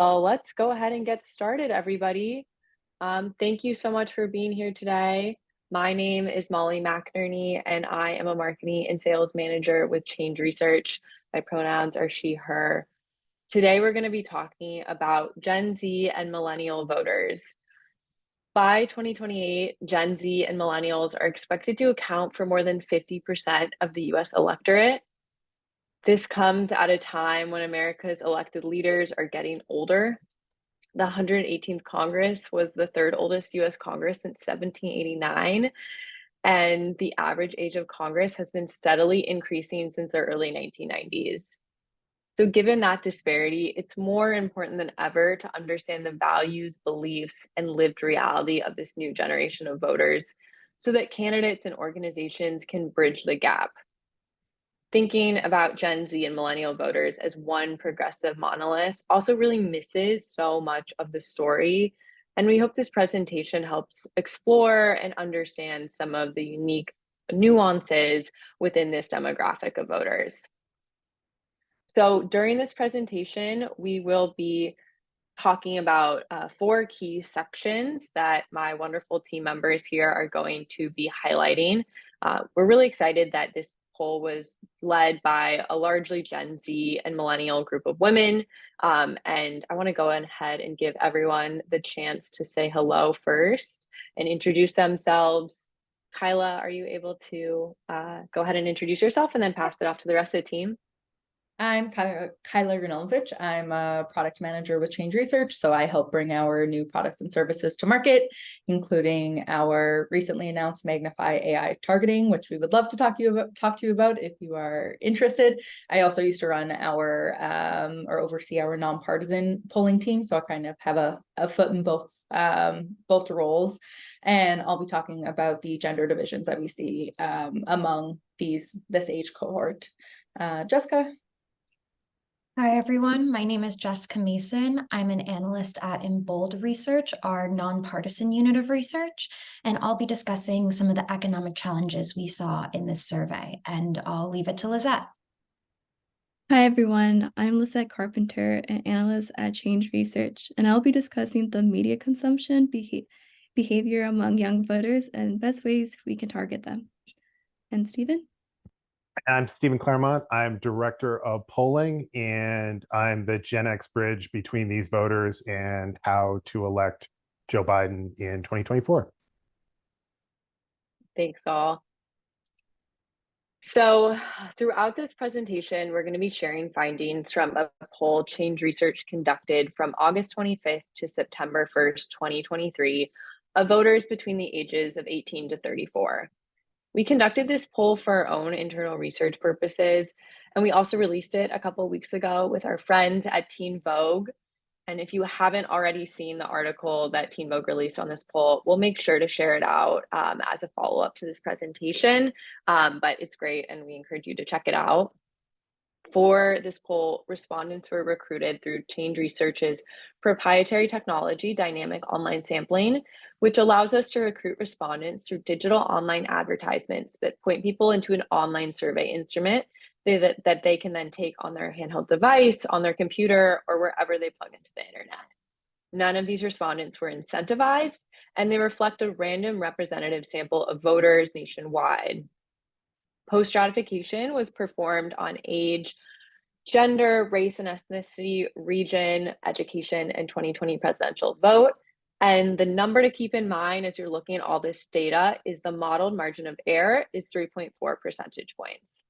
Well, let's go ahead and get started, everybody. Thank you so much for being here today. My name is Molly McInerney, and I am a marketing and sales manager with Change Research. My pronouns are she, her. Today, we're going to be talking about Gen Z and millennial voters. By 2028, Gen Z and millennials are expected to account for more than 50% of the US electorate. This comes at a time when America's elected leaders are getting older. The 118th Congress was the third oldest US Congress since 1789, and the average age of Congress has been steadily increasing since the early 1990s. So, given that disparity, it's more important than ever to understand the values, beliefs, and lived reality of this new generation of voters so that candidates and organizations can bridge the gap. Thinking about Gen Z and millennial voters as one progressive monolith also really misses so much of the story. And we hope this presentation helps explore and understand some of the unique nuances within this demographic of voters. So during this presentation, we will be talking about four key sections that my wonderful team members here are going to be highlighting. We're really excited that this poll was led by a largely Gen Z and millennial group of women. And I want to go ahead and give everyone the chance to say hello first and introduce themselves. Kyla, are you able to go ahead and introduce yourself and then pass it off to the rest of the team? I'm Kyla Granovich. I'm a product manager with Change Research, so I help bring our new products and services to market, including our recently announced Magnify AI targeting, which we would love to talk to you about if you are interested. I also used to run our or oversee our nonpartisan polling team, so I kind of have a foot in both roles, and I'll be talking about the gender divisions that we see among this age cohort. Jessica. Hi, everyone. My name is Jessica Mason. I'm an analyst at Embold Research, our nonpartisan unit of research, and I'll be discussing some of the economic challenges we saw in this survey, and I'll leave it to Lizette. Hi, everyone. I'm Lizette Carpenter, an analyst at Change Research, and I'll be discussing the media consumption behavior among young voters and best ways we can target them. And Stephen? I'm Stephen Claremont. I'm director of polling, and I'm the Gen X bridge between these voters and how to elect Joe Biden in 2024. Thanks, all. So throughout this presentation, we're going to be sharing findings from a poll Change Research conducted from August 25th to September 1st, 2023, of voters between the ages of 18 to 34. We conducted this poll for our own internal research purposes, and we also released it a couple of weeks ago with our friends at Teen Vogue. And if you haven't already seen the article that Teen Vogue released on this poll, we'll make sure to share it out as a follow-up to this presentation, but it's great and we encourage you to check it out. For this poll, respondents were recruited through Change Research's proprietary technology, dynamic online sampling, which allows us to recruit respondents through digital online advertisements that point people into an online survey instrument that they can then take on their handheld device, on their computer, or wherever they plug into the internet. None of these respondents were incentivized, and they reflect a random representative sample of voters nationwide. Post-stratification was performed on age, gender, race and ethnicity, region, education, and 2020 presidential vote. And the number to keep in mind as you're looking at all this data is the modeled margin of error is 3.4 percentage points.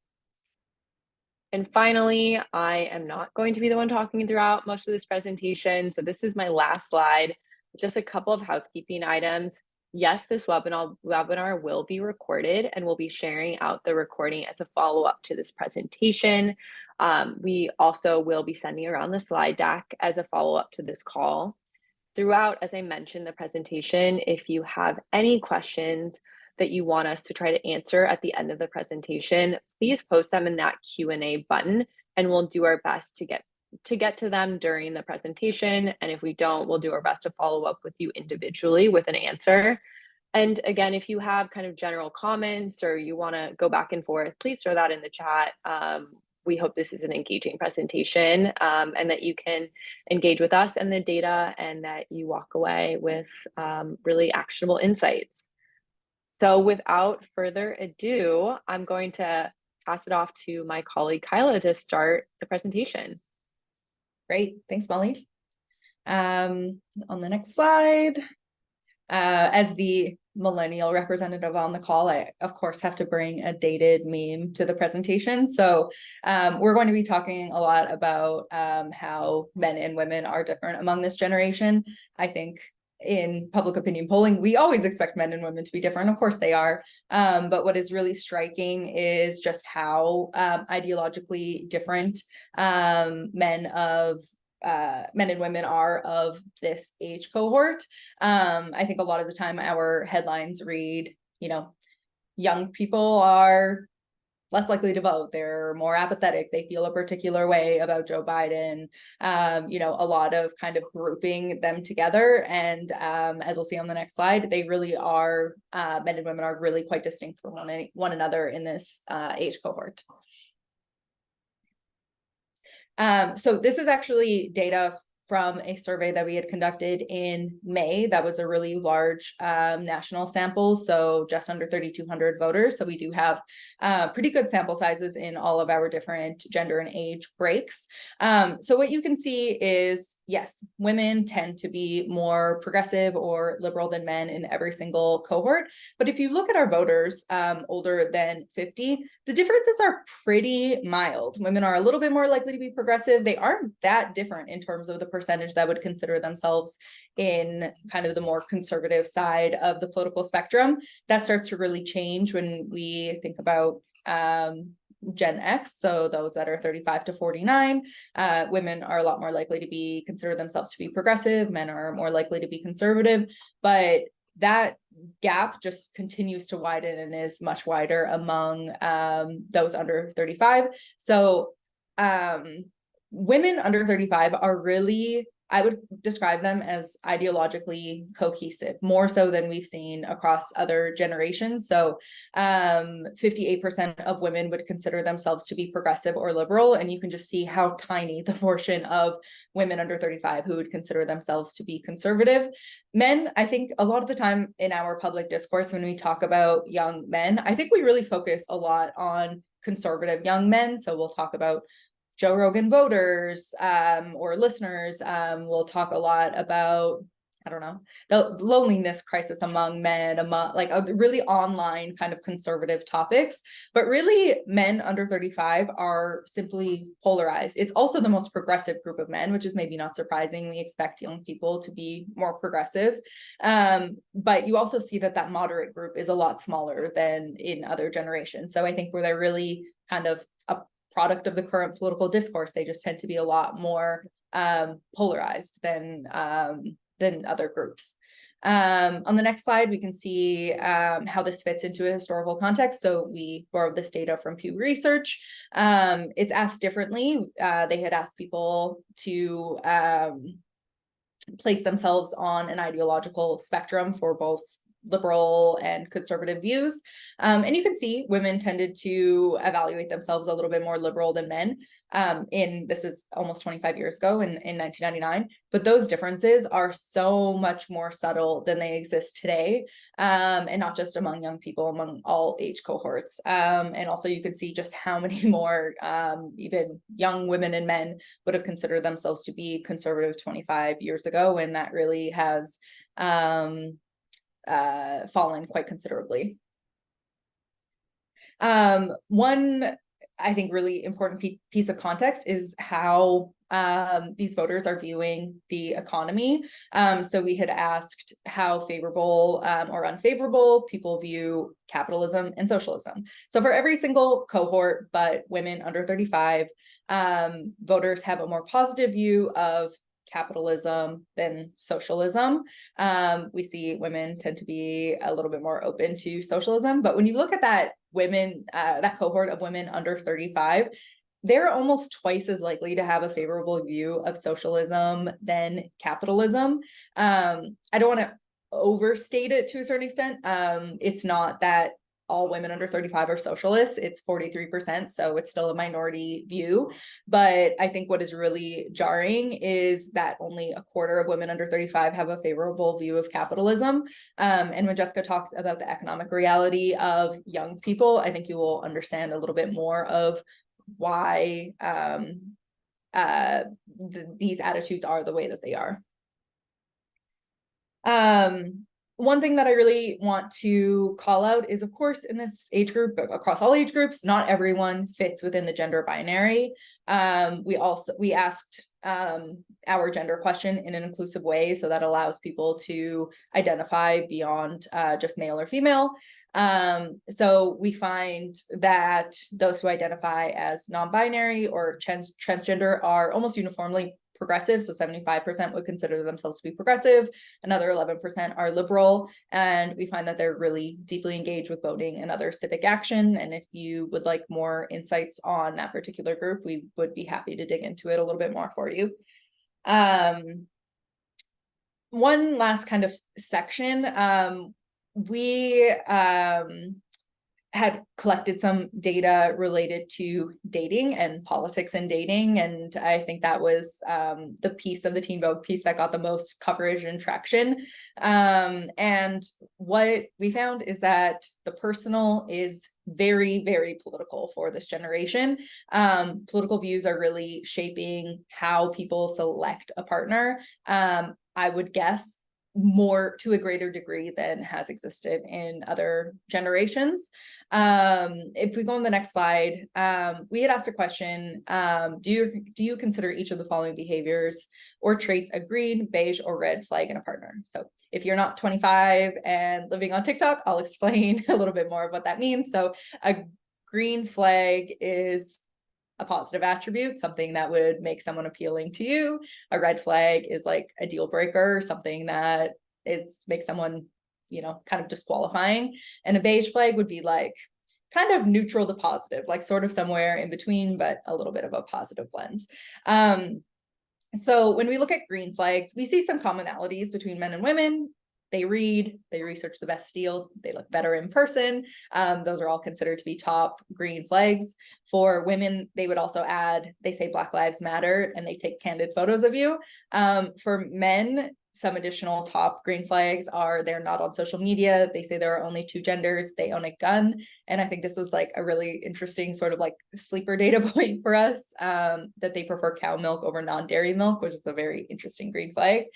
And finally, I am not going to be the one talking throughout most of this presentation. So this is my last slide, just a couple of housekeeping items. Yes, this webinar will be recorded, and we'll be sharing out the recording as a follow-up to this presentation. We also will be sending around the slide deck as a follow-up to this call. Throughout, as I mentioned, the presentation, if you have any questions that you want us to try to answer at the end of the presentation, please post them in that Q&A button, and we'll do our best to get to them during the presentation. And if we don't, we'll do our best to follow up with you individually with an answer. And again, if you have kind of general comments or you want to go back and forth, please throw that in the chat. we hope this is an engaging presentation, and that you can engage with us and the data, and that you walk away with really actionable insights. So without further ado, I'm going to pass it off to my colleague Kyla to start the presentation. Great, thanks, Molly. On the next slide, as the millennial representative on the call, I of course have to bring a dated meme to the presentation. So we're going to be talking a lot about how men and women are different among this generation. I think in public opinion polling, we always expect men and women to be different. Of course they are. But what is really striking is just how ideologically different men and women are of this age cohort. I think a lot of the time our headlines read, young people are less likely to vote. They're more apathetic. They feel a particular way about Joe Biden. A lot of kind of grouping them together. And as we'll see on the next slide, they really are, men and women are really quite distinct from one another in this age cohort. So this is actually data from a survey that we had conducted in May. That was a really large national sample, so just under 3,200 voters. So we do have pretty good sample sizes in all of our different gender and age breaks. So what you can see is, yes, women tend to be more progressive or liberal than men in every single cohort. But if you look at our voters older than 50, the differences are pretty mild. Women are a little bit more likely to be progressive. They aren't that different in terms of the percentage that would consider themselves in kind of the more conservative side of the political spectrum. That starts to really change when we think about Gen X, so those that are 35 to 49. Women are a lot more likely to consider themselves to be progressive. Men are more likely to be conservative, but that gap just continues to widen and is much wider among those under 35. So women under 35 are really, I would describe them as ideologically cohesive, more so than we've seen across other generations. So 58% of women would consider themselves to be progressive or liberal. And you can just see how tiny the portion of women under 35 who would consider themselves to be conservative. Men, I think a lot of the time in our public discourse, when we talk about young men, I think we really focus a lot on conservative young men. So we'll talk about Joe Rogan voters or listeners. We'll talk a lot about, the loneliness crisis among men, among like really online kind of conservative topics. But really, men under 35 are simply polarized. It's also the most progressive group of men, which is maybe not surprising. We expect young people to be more progressive. But you also see that moderate group is a lot smaller than in other generations. So I think where they're really kind of a product of the current political discourse, they just tend to be a lot more polarized than other groups. On the next slide, we can see how this fits into a historical context. So we borrowed this data from Pew Research. It's asked differently. They had asked people to place themselves on an ideological spectrum for both liberal and conservative views. And you can see women tended to evaluate themselves a little bit more liberal than men. This is almost 25 years ago in 1999, but those differences are so much more subtle than they exist today. And not just among young people, among all age cohorts. And also you can see just how many more even young women and men would have considered themselves to be conservative 25 years ago. And that really has fallen quite considerably. One, I think, really important piece of context is how these voters are viewing the economy. So we had asked how favorable or unfavorable people view capitalism and socialism. So for every single cohort, but women under 35, voters have a more positive view of capitalism than socialism. We see women tend to be a little bit more open to socialism, but when you look at that cohort of women under 35, they're almost twice as likely to have a favorable view of socialism than capitalism. I don't want to overstate it to a certain extent. It's not that all women under 35 are socialists. It's 43%, so it's still a minority view. But I think what is really jarring is that only a quarter of women under 35 have a favorable view of capitalism. And when Jessica talks about the economic reality of young people, I think you will understand a little bit more of why these attitudes are the way that they are. One thing that I really want to call out is, of course, in this age group, but across all age groups, not everyone fits within the gender binary. We asked our gender question in an inclusive way, so that allows people to identify beyond just male or female. So we find that those who identify as non-binary or transgender are almost uniformly progressive. So 75% would consider themselves to be progressive. Another 11% are liberal. And we find that they're really deeply engaged with voting and other civic action. And if you would like more insights on that particular group, we would be happy to dig into it a little bit more for you. One last kind of section, we had collected some data related to dating and politics and dating. And I think that was the piece of the Teen Vogue piece that got the most coverage and traction. And what we found is that the personal is very, very political for this generation. Political views are really shaping how people select a partner. I would guess more to a greater degree than has existed in other generations. If we go on the next slide, we had asked a question, do you consider each of the following behaviors or traits a green, beige, or red flag in a partner? So if you're not 25 and living on TikTok, I'll explain a little bit more of what that means. So a green flag is a positive attribute, something that would make someone appealing to you. A red flag is like a deal breaker, something that makes someone, kind of disqualifying. And a beige flag would be like kind of neutral to positive, like sort of somewhere in between, but a little bit of a positive lens. So when we look at green flags, we see some commonalities between men and women. They read, they research the best deals, they look better in person. Those are all considered to be top green flags. For women, they would also add, they say Black Lives Matter, and they take candid photos of you. For men, some additional top green flags are they're not on social media. They say there are only 2 genders. They own a gun. And I think this was like a really interesting sort of like sleeper data point for us, that they prefer cow milk over non-dairy milk, which is a very interesting green flag.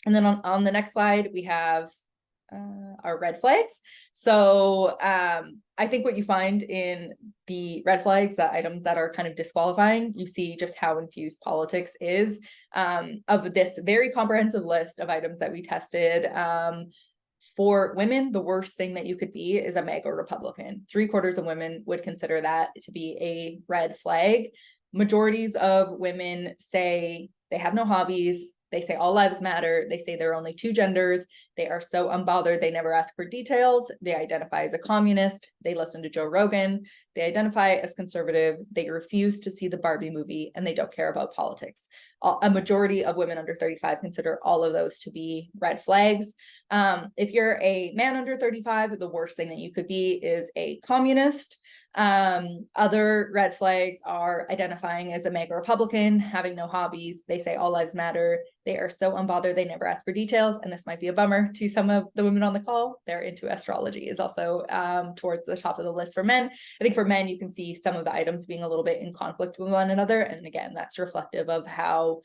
And then on the next slide, we have our red flags. So I think what you find in the red flags, the items that are kind of disqualifying, you see just how infused politics is. Of this very comprehensive list of items that we tested, for women, the worst thing that you could be is a MAGA Republican. 3/4 of women would consider that to be a red flag. Majorities of women say they have no hobbies. They say all lives matter. They say there are only 2 genders. They are so unbothered. They never ask for details. They identify as a communist. They listen to Joe Rogan. They identify as conservative. They refuse to see the Barbie movie, and they don't care about politics. A majority of women under 35 consider all of those to be red flags. If you're a man under 35, the worst thing that you could be is a communist. Other red flags are identifying as a MAGA Republican, having no hobbies. They say all lives matter. They are so unbothered. They never ask for details. And this might be a bummer to some of the women on the call. They're into astrology is also towards the top of the list for men. I think for men, you can see some of the items being a little bit in conflict with one another. And again, that's reflective of how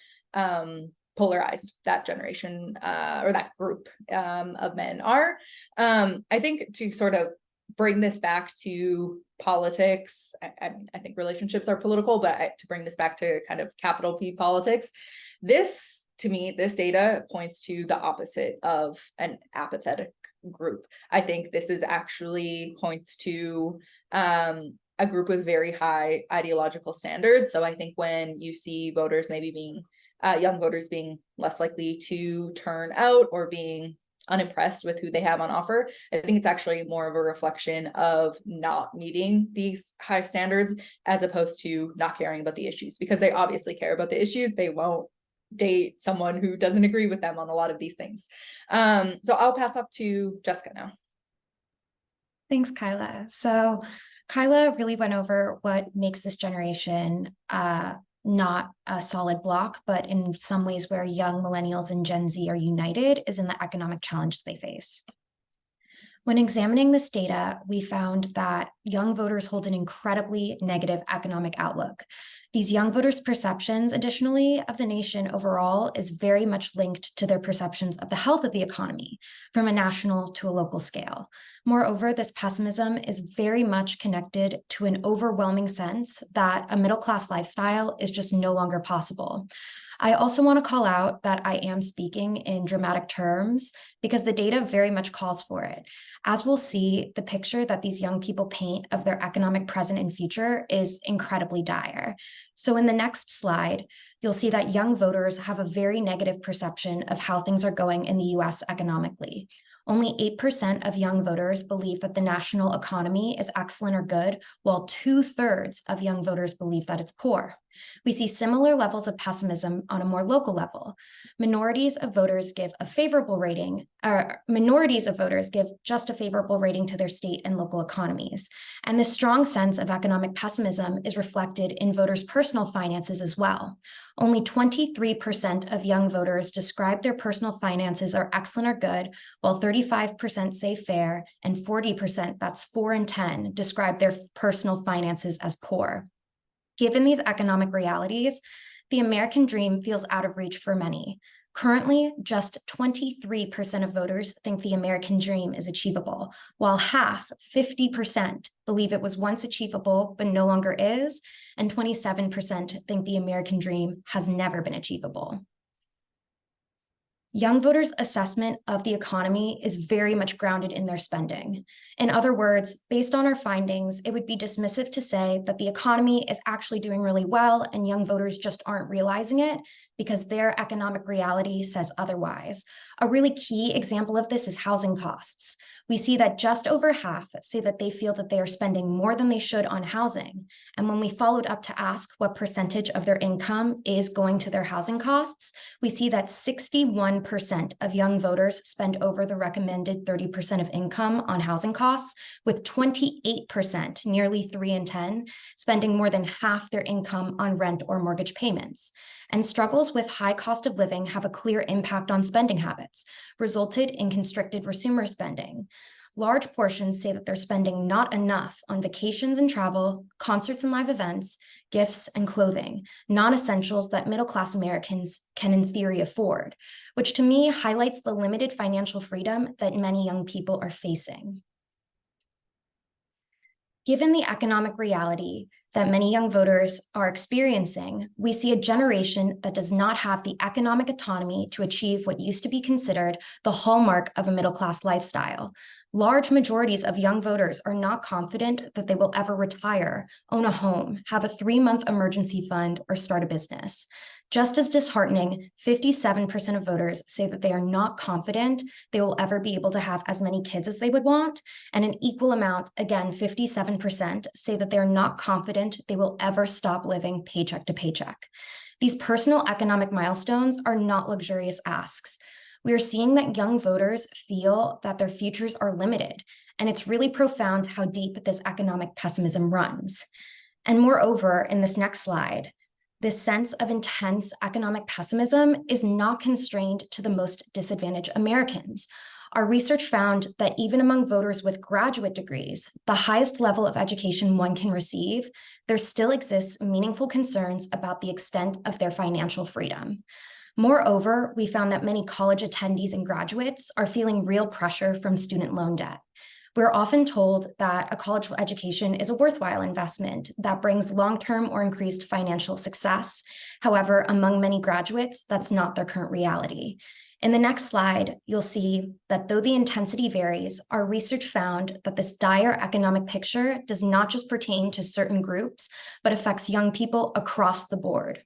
polarized that generation or that group of men are. I think to sort of bring this back to politics, I think relationships are political, but to bring this back to kind of capital P politics, this, to me, this data points to the opposite of an apathetic group. I think this is actually points to a group with very high ideological standards. So I think when you see voters maybe being, young voters being less likely to turn out or being unimpressed with who they have on offer, I think it's actually more of a reflection of not meeting these high standards as opposed to not caring about the issues, because they obviously care about the issues. They won't date someone who doesn't agree with them on a lot of these things. So I'll pass up to Jessica now. Thanks, Kyla. So Kyla really went over what makes this generation not a solid block, but in some ways where young millennials and Gen Z are united is in the economic challenges they face. When examining this data, we found that young voters hold an incredibly negative economic outlook. These young voters' perceptions, additionally, of the nation overall is very much linked to their perceptions of the health of the economy from a national to a local scale. Moreover, this pessimism is very much connected to an overwhelming sense that a middle-class lifestyle is just no longer possible. I also want to call out that I am speaking in dramatic terms because the data very much calls for it. As we'll see, the picture that these young people paint of their economic present and future is incredibly dire. So in the next slide, you'll see that young voters have a very negative perception of how things are going in the US economically. Only 8% of young voters believe that the national economy is excellent or good, while 2/3 of young voters believe that it's poor. We see similar levels of pessimism on a more local level. Minorities of voters give just a favorable rating to their state and local economies. And this strong sense of economic pessimism is reflected in voters' personal finances as well. Only 23% of young voters describe their personal finances are excellent or good, while 35% say fair, and 40%, that's 4 in 10, describe their personal finances as poor. Given these economic realities, the American dream feels out of reach for many. Currently, just 23% of voters think the American dream is achievable, while half, 50%, believe it was once achievable but no longer is, and 27% think the American dream has never been achievable. Young voters' assessment of the economy is very much grounded in their spending. In other words, based on our findings, it would be dismissive to say that the economy is actually doing really well and young voters just aren't realizing it because their economic reality says otherwise. A really key example of this is housing costs. We see that just over half say that they feel that they are spending more than they should on housing. And when we followed up to ask what percentage of their income is going to their housing costs, we see that 61% of young voters spend over the recommended 30% of income on housing costs, with 28%, nearly 3 in 10, spending more than half their income on rent or mortgage payments. And struggles with high cost of living have a clear impact on spending habits, resulted in constricted consumer spending. Large portions say that they're spending not enough on vacations and travel, concerts and live events, gifts and clothing, non-essentials that middle-class Americans can in theory afford, which to me highlights the limited financial freedom that many young people are facing. Given the economic reality that many young voters are experiencing, we see a generation that does not have the economic autonomy to achieve what used to be considered the hallmark of a middle-class lifestyle. Large majorities of young voters are not confident that they will ever retire, own a home, have a 3-month emergency fund, or start a business. Just as disheartening, 57% of voters say that they are not confident they will ever be able to have as many kids as they would want, and an equal amount, again, 57%, say that they're not confident they will ever stop living paycheck to paycheck. These personal economic milestones are not luxurious asks. We are seeing that young voters feel that their futures are limited, and it's really profound how deep this economic pessimism runs. And moreover, in this next slide, this sense of intense economic pessimism is not constrained to the most disadvantaged Americans. Our research found that even among voters with graduate degrees, the highest level of education one can receive, there still exists meaningful concerns about the extent of their financial freedom. Moreover, we found that many college attendees and graduates are feeling real pressure from student loan debt. We're often told that a college education is a worthwhile investment that brings long-term or increased financial success. However, among many graduates, that's not their current reality. In the next slide, you'll see that though the intensity varies, our research found that this dire economic picture does not just pertain to certain groups, but affects young people across the board.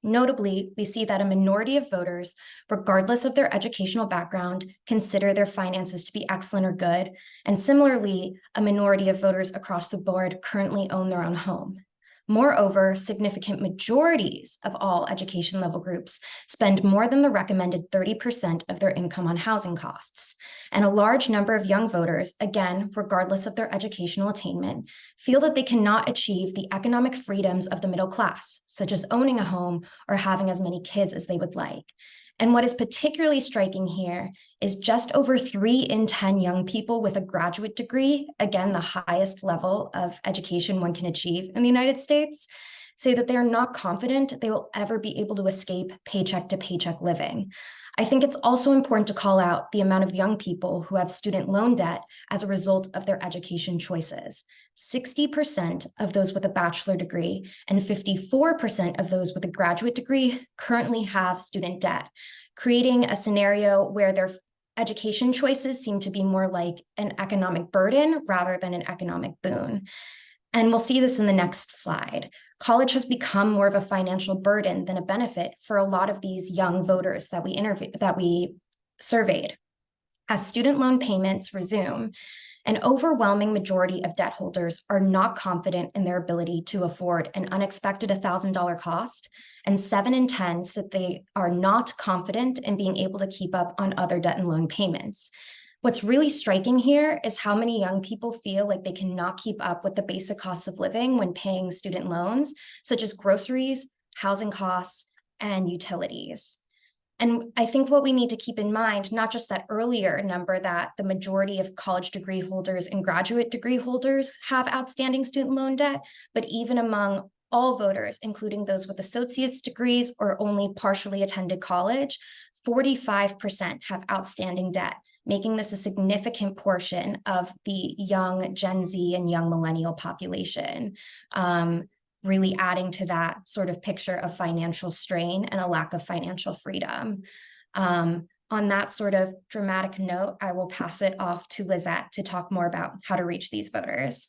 Notably, we see that a minority of voters, regardless of their educational background, consider their finances to be excellent or good. And similarly, a minority of voters across the board currently own their own home. Moreover, significant majorities of all education level groups spend more than the recommended 30% of their income on housing costs. And a large number of young voters, again, regardless of their educational attainment, feel that they cannot achieve the economic freedoms of the middle class, such as owning a home or having as many kids as they would like. And what is particularly striking here is just over 3 in 10 young people with a graduate degree, again, the highest level of education one can achieve in the United States, say that they are not confident they will ever be able to escape paycheck to paycheck living. I think it's also important to call out the amount of young people who have student loan debt as a result of their education choices. 60% of those with a bachelor degree and 54% of those with a graduate degree currently have student debt, creating a scenario where their education choices seem to be more like an economic burden rather than an economic boon. And we'll see this in the next slide. College has become more of a financial burden than a benefit for a lot of these young voters that we surveyed. As student loan payments resume, an overwhelming majority of debt holders are not confident in their ability to afford an unexpected $1,000 cost, and 7 in 10 said they are not confident in being able to keep up on other debt and loan payments. What's really striking here is how many young people feel like they cannot keep up with the basic costs of living when paying student loans, such as groceries, housing costs, and utilities. And I think what we need to keep in mind, not just that earlier number that the majority of college degree holders and graduate degree holders have outstanding student loan debt, but even among all voters, including those with associate's degrees or only partially attended college, 45% have outstanding debt, making this a significant portion of the young Gen Z and young millennial population, really adding to that sort of picture of financial strain and a lack of financial freedom. On that sort of dramatic note, I will pass it off to Lizette to talk more about how to reach these voters.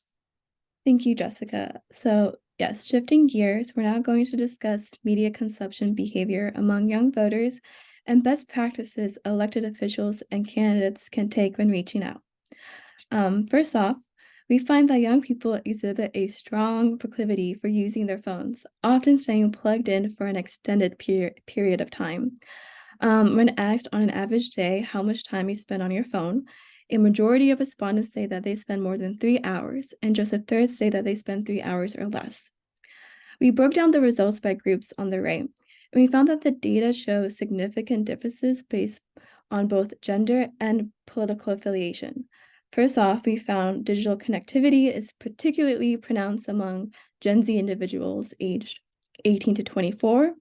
Thank you, Jessica. So yes, shifting gears, we're now going to discuss media consumption behavior among young voters and best practices elected officials and candidates can take when reaching out. First off, we find that young people exhibit a strong proclivity for using their phones, often staying plugged in for an extended period of time. When asked on an average day how much time you spend on your phone, a majority of respondents say that they spend more than 3 hours, and just a third say that they spend 3 hours or less. We broke down the results by groups on the right, and we found that the data shows significant differences based on both gender and political affiliation. First off, we found digital connectivity is particularly pronounced among Gen Z individuals aged 18 to 24,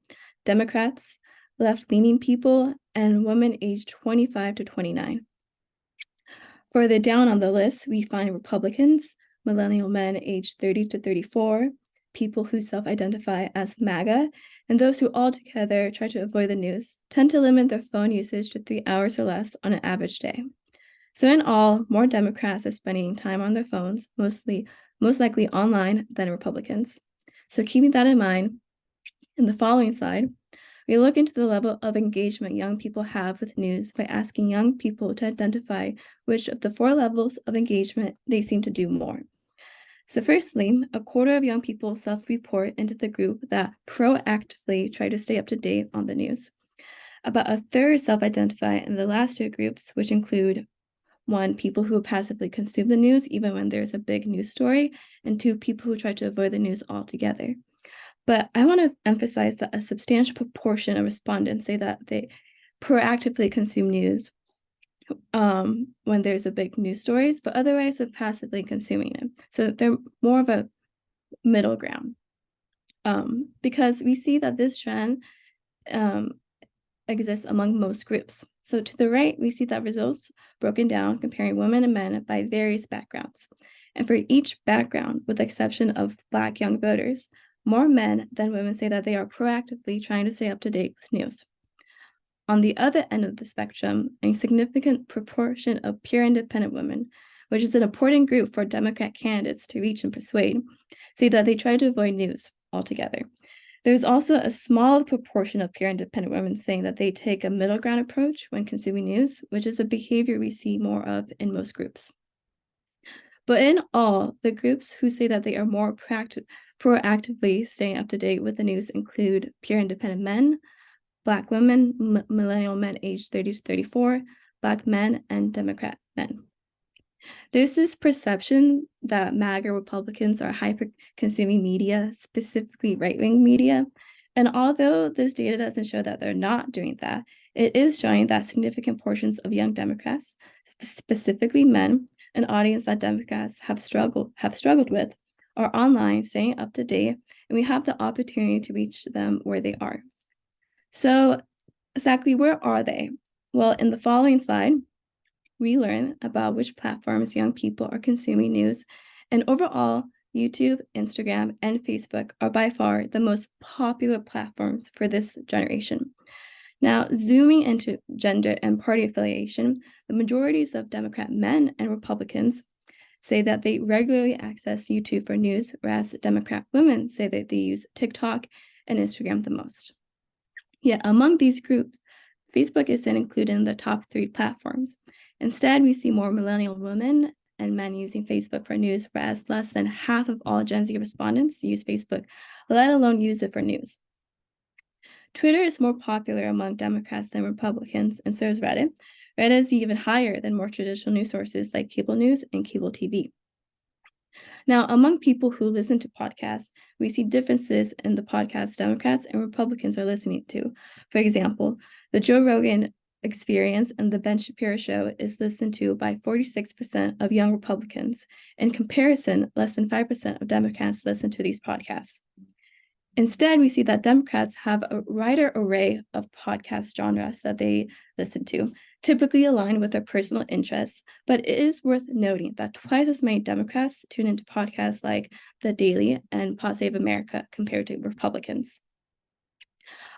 Democrats, left-leaning people, and women aged 25 to 29. Further down on the list, we find Republicans, millennial men aged 30 to 34, people who self-identify as MAGA, and those who altogether try to avoid the news tend to limit their phone usage to 3 hours or less on an average day. So in all, more Democrats are spending time on their phones, most likely online, than Republicans. So keeping that in mind, in the following slide, we look into the level of engagement young people have with news by asking young people to identify which of the 4 levels of engagement they seem to do more. So firstly, a quarter of young people self-report into the group that proactively try to stay up to date on the news. About a third self-identify in the last 2 groups, which include 1, people who passively consume the news even when there's a big news story, and 2, people who try to avoid the news altogether. But I want to emphasize that a substantial proportion of respondents say that they proactively consume news when there's a big news stories, but otherwise are passively consuming it. So they're more of a middle ground. Because we see that this trend exists among most groups. So to the right, we see that results broken down comparing women and men by various backgrounds. And for each background, with the exception of Black young voters, more men than women say that they are proactively trying to stay up to date with news. On the other end of the spectrum, a significant proportion of pure independent women, which is an important group for Democrat candidates to reach and persuade, say that they try to avoid news altogether. There's also a small proportion of pure independent women saying that they take a middle ground approach when consuming news, which is a behavior we see more of in most groups. But in all, the groups who say that they are more Proactively staying up to date with the news include pure independent men, Black women, millennial men aged 30 to 34, Black men, and Democrat men. There's this perception that MAGA Republicans are hyper-consuming media, specifically right-wing media. And although this data doesn't show that they're not doing that, it is showing that significant portions of young Democrats, specifically men, an audience that Democrats have struggled with, are online, staying up to date, and we have the opportunity to reach them where they are. So exactly where are they? Well, in the following slide, we learn about which platforms young people are consuming news, and overall, YouTube, Instagram, and Facebook are by far the most popular platforms for this generation. Now, zooming into gender and party affiliation, the majorities of Democrat men and Republicans say that they regularly access YouTube for news, whereas Democrat women say that they use TikTok and Instagram the most. Yet among these groups, Facebook isn't included in the top 3 platforms. Instead, we see more millennial women and men using Facebook for news, whereas less than half of all Gen Z respondents use Facebook, let alone use it for news. Twitter is more popular among Democrats than Republicans, and so is Reddit. Reddit is even higher than more traditional news sources like cable news and cable TV. Now, among people who listen to podcasts, we see differences in the podcasts Democrats and Republicans are listening to. For example, the Joe Rogan Experience and the Ben Shapiro Show is listened to by 46% of young Republicans. In comparison, less than 5% of Democrats listen to these podcasts. Instead, we see that Democrats have a wider array of podcast genres that they listen to, typically aligned with their personal interests, but it is worth noting that twice as many Democrats tune into podcasts like The Daily and Pod Save America compared to Republicans.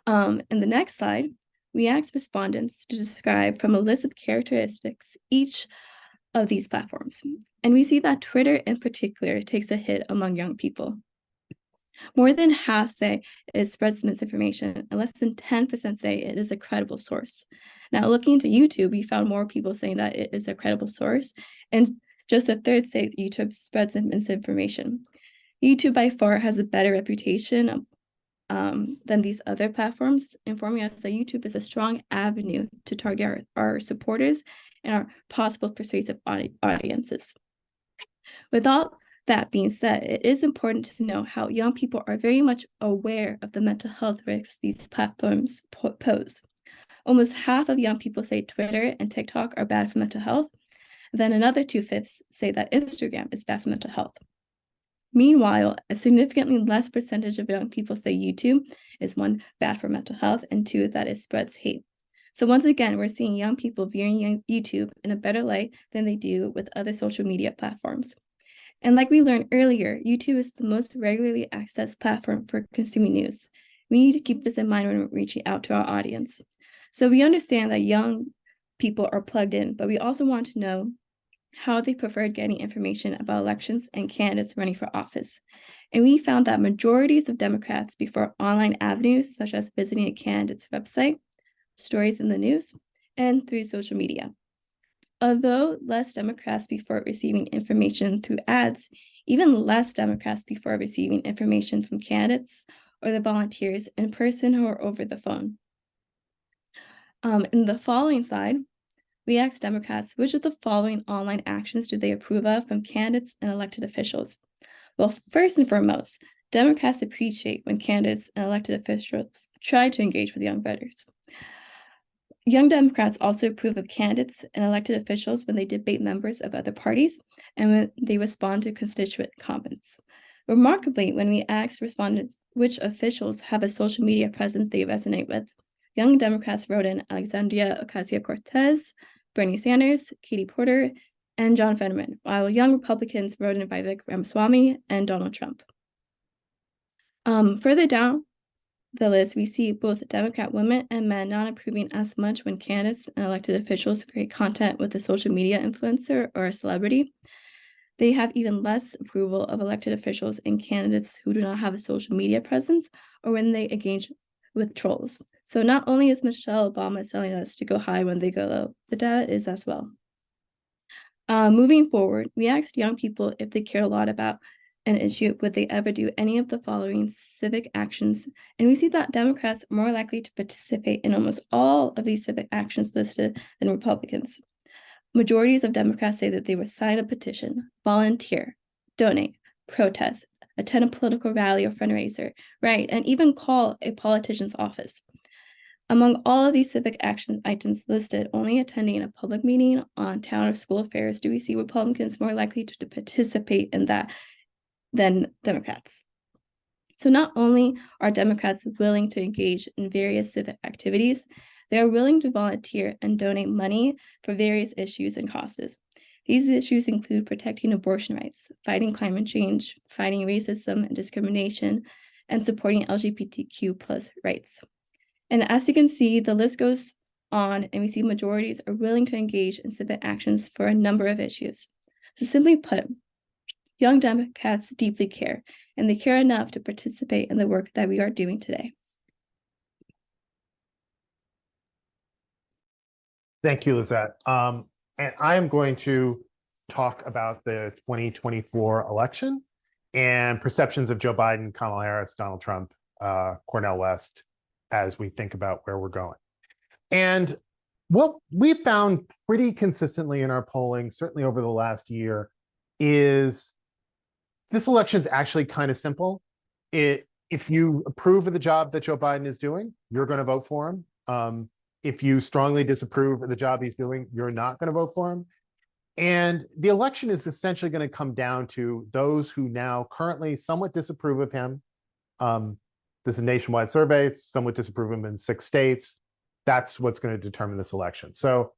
In the next slide, we asked respondents to describe from a list of characteristics each of these platforms, and we see that Twitter in particular takes a hit among young people. More than half say it spreads misinformation, and less than 10% say it is a credible source. Now, looking into YouTube, we found more people saying that it is a credible source, and just a third say YouTube spreads misinformation. YouTube by far has a better reputation than these other platforms, informing us that YouTube is a strong avenue to target our supporters and our possible persuasive audiences. With all that being said, it is important to know how young people are very much aware of the mental health risks these platforms pose. Almost half of young people say Twitter and TikTok are bad for mental health. Then another 2/5 say that Instagram is bad for mental health. Meanwhile, a significantly less percentage of young people say YouTube is 1, bad for mental health, and 2, that it spreads hate. So once again, we're seeing young people viewing YouTube in a better light than they do with other social media platforms. And like we learned earlier, YouTube is the most regularly accessed platform for consuming news. We need to keep this in mind when we're reaching out to our audience. So we understand that young people are plugged in, but we also want to know how they prefer getting information about elections and candidates running for office. And we found that majorities of Democrats prefer online avenues, such as visiting a candidate's website, stories in the news, and through social media. Although less Democrats prefer receiving information through ads, even less Democrats prefer receiving information from candidates or the volunteers in person or over the phone. In the following slide, we asked Democrats which of the following online actions do they approve of from candidates and elected officials. Well, first and foremost, Democrats appreciate when candidates and elected officials try to engage with young voters. Young Democrats also approve of candidates and elected officials when they debate members of other parties and when they respond to constituent comments. Remarkably, when we asked respondents which officials have a social media presence they resonate with, young Democrats wrote in Alexandria Ocasio-Cortez, Bernie Sanders, Katie Porter, and John Fetterman, while young Republicans wrote in Vivek Ramaswamy and Donald Trump. Further down the list, we see both Democrat women and men not approving as much when candidates and elected officials create content with a social media influencer or a celebrity. They have even less approval of elected officials and candidates who do not have a social media presence or when they engage with trolls. So not only is Michelle Obama telling us to go high when they go low, the data is as well. Moving forward, we asked young people if they care a lot about an issue would they ever do any of the following civic actions, and we see that Democrats are more likely to participate in almost all of these civic actions listed than Republicans. Majorities of Democrats say that they would sign a petition, volunteer, donate, protest, attend a political rally or fundraiser, write, and even call a politician's office. Among all of these civic action items listed, only attending a public meeting on town or school affairs do we see Republicans more likely to participate in that than Democrats. So not only are Democrats willing to engage in various civic activities, they are willing to volunteer and donate money for various issues and causes. These issues include protecting abortion rights, fighting climate change, fighting racism and discrimination, and supporting LGBTQ+ rights. And as you can see, the list goes on, and we see majorities are willing to engage in civic actions for a number of issues. So simply put, young Democrats deeply care, and they care enough to participate in the work that we are doing today. Thank you, Lizette. And I am going to talk about the 2024 election and perceptions of Joe Biden, Kamala Harris, Donald Trump, Cornel West, as we think about where we're going. And what we've found pretty consistently in our polling, certainly over the last year, is this election is actually kind of simple. If you approve of the job that Joe Biden is doing, you're going to vote for him. If you strongly disapprove of the job he's doing, you're not going to vote for him. And the election is essentially going to come down to those who now currently somewhat disapprove of him. This is a nationwide survey, somewhat disapprove of him in 6 states. That's what's going to determine this election. So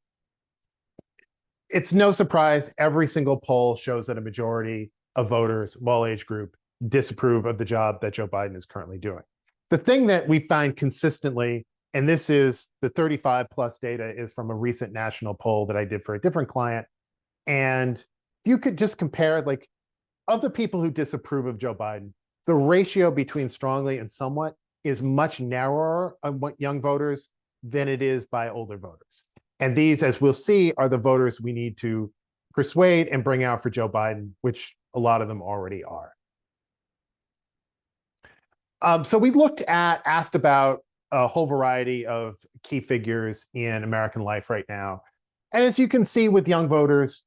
it's no surprise, every single poll shows that a majority of voters of all age group disapprove of the job that Joe Biden is currently doing. The thing that we find consistently, and this is the 35+ data, is from a recent national poll that I did for a different client. And if you could just compare, like, of the people who disapprove of Joe Biden, the ratio between strongly and somewhat is much narrower on what young voters than it is by older voters. And these, as we'll see, are the voters we need to persuade and bring out for Joe Biden, which a lot of them already are. So we asked about a whole variety of key figures in American life right now. And as you can see with young voters,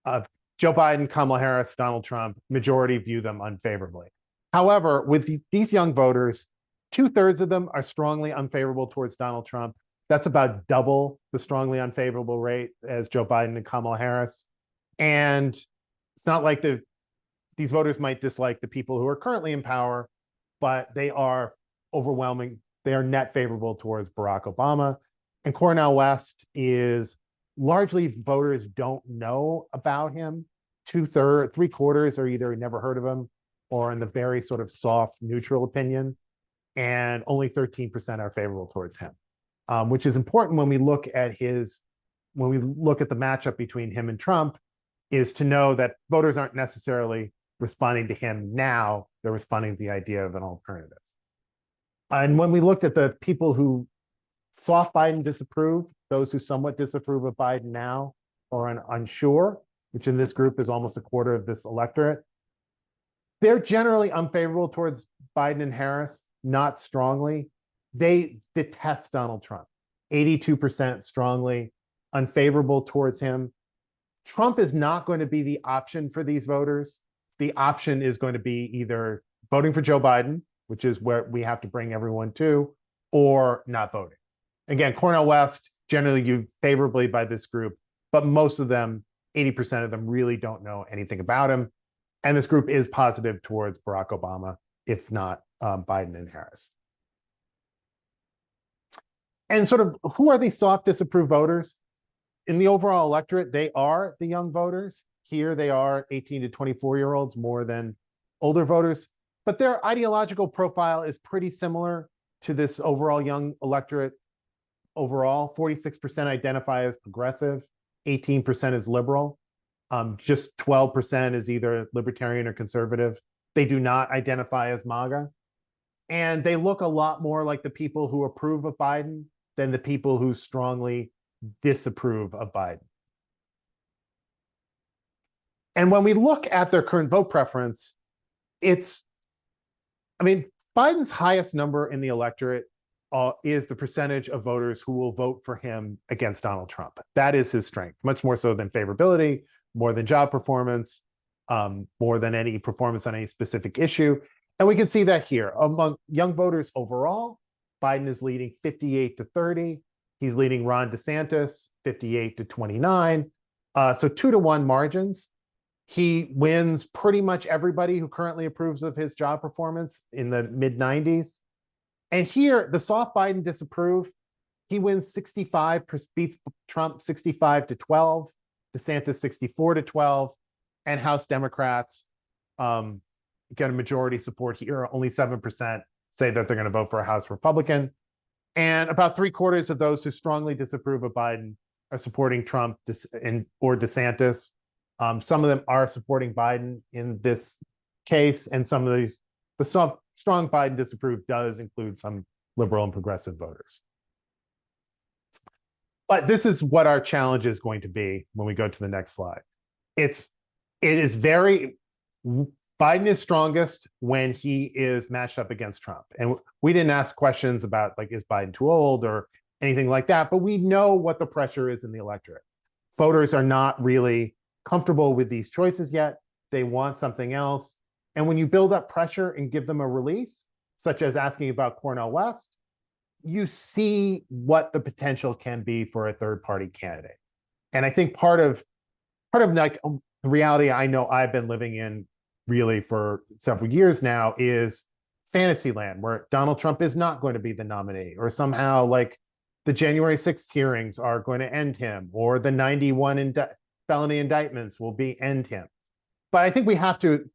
Joe Biden, Kamala Harris, Donald Trump, majority view them unfavorably. However, with these young voters, 2/3 of them are strongly unfavorable towards Donald Trump. That's about double the strongly unfavorable rate as Joe Biden and Kamala Harris. And it's not like these voters might dislike the people who are currently in power, but they are overwhelming. They are net favorable towards Barack Obama. And Cornel West is largely voters don't know about him. 3/4 are either never heard of him or in the very sort of soft, neutral opinion. And only 13% are favorable towards him, which is important when we look at the matchup between him and Trump, is to know that voters aren't necessarily responding to him now, they're responding to the idea of an alternative. And when we looked at the people who soft Biden disapprove, those who somewhat disapprove of Biden now or unsure, which in this group is almost 1/4 of this electorate, they're generally unfavorable towards Biden and Harris, not strongly. They detest Donald Trump. 82% strongly unfavorable towards him. Trump is not going to be the option for these voters. The option is going to be either voting for Joe Biden, which is where we have to bring everyone to, or not voting. Again, Cornel West generally viewed favorably by this group, but most of them, 80% of them, really don't know anything about him. And this group is positive towards Barack Obama, if not Biden and Harris. And sort of who are these soft disapprove voters? In the overall electorate, they are the young voters. Here they are 18 to 24-year-olds more than older voters, but their ideological profile is pretty similar to this overall young electorate. Overall, 46% identify as progressive, 18% is liberal. Just 12% is either libertarian or conservative. They do not identify as MAGA. And they look a lot more like the people who approve of Biden than the people who strongly disapprove of Biden. And when we look at their current vote preference, I mean, Biden's highest number in the electorate is the percentage of voters who will vote for him against Donald Trump. That is his strength, much more so than favorability, more than job performance, more than any performance on any specific issue. And we can see that here. Among young voters overall, Biden is leading 58-30. He's leading Ron DeSantis 58-29. So 2-to-1 margins. He wins pretty much everybody who currently approves of his job performance in the mid-90s. And here, the soft Biden disapprove, he wins 65, beats Trump 65-12, DeSantis 64-12, and House Democrats get a majority support here. Only 7% say that they're going to vote for a House Republican. And about 3/4 of those who strongly disapprove of Biden are supporting Trump or DeSantis. Some of them are supporting Biden in this case, and some of these, the strong Biden disapprove does include some liberal and progressive voters. But this is what our challenge is going to be when we go to the next slide. It is very, Biden is strongest when he is matched up against Trump. And we didn't ask questions about, like, is Biden too old or anything like that, but we know what the pressure is in the electorate. Voters are not really comfortable with these choices yet. They want something else. And when you build up pressure and give them a release, such as asking about Cornel West, you see what the potential can be for a third-party candidate. And I think part of like the reality I know I've been living in really for several years now is Fantasyland, where Donald Trump is not going to be the nominee, or somehow like the January 6th hearings are going to end him, or the 91 felony indictments will end him. But I think we have to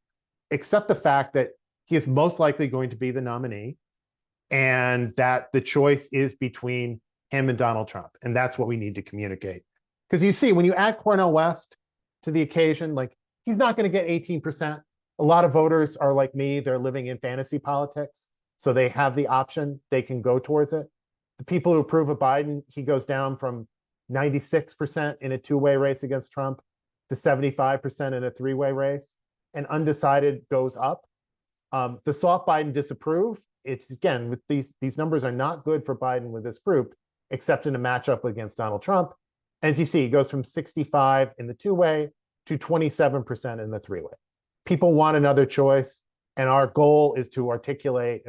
accept the fact that he is most likely going to be the nominee, and that the choice is between him and Donald Trump. And that's what we need to communicate. Because you see, when you add Cornel West to the occasion, like, he's not going to get 18%. A lot of voters are like me, they're living in fantasy politics. So they have the option, they can go towards it. The people who approve of Biden, he goes down from 96% in a two-way race against Trump to 75% in a three-way race, and undecided goes up. The soft Biden disapprove, it's, again, with these numbers are not good for Biden with this group, except in a matchup against Donald Trump. And as you see, it goes from 65 in the two-way to 27% in the three-way. People want another choice, and our goal is to articulate,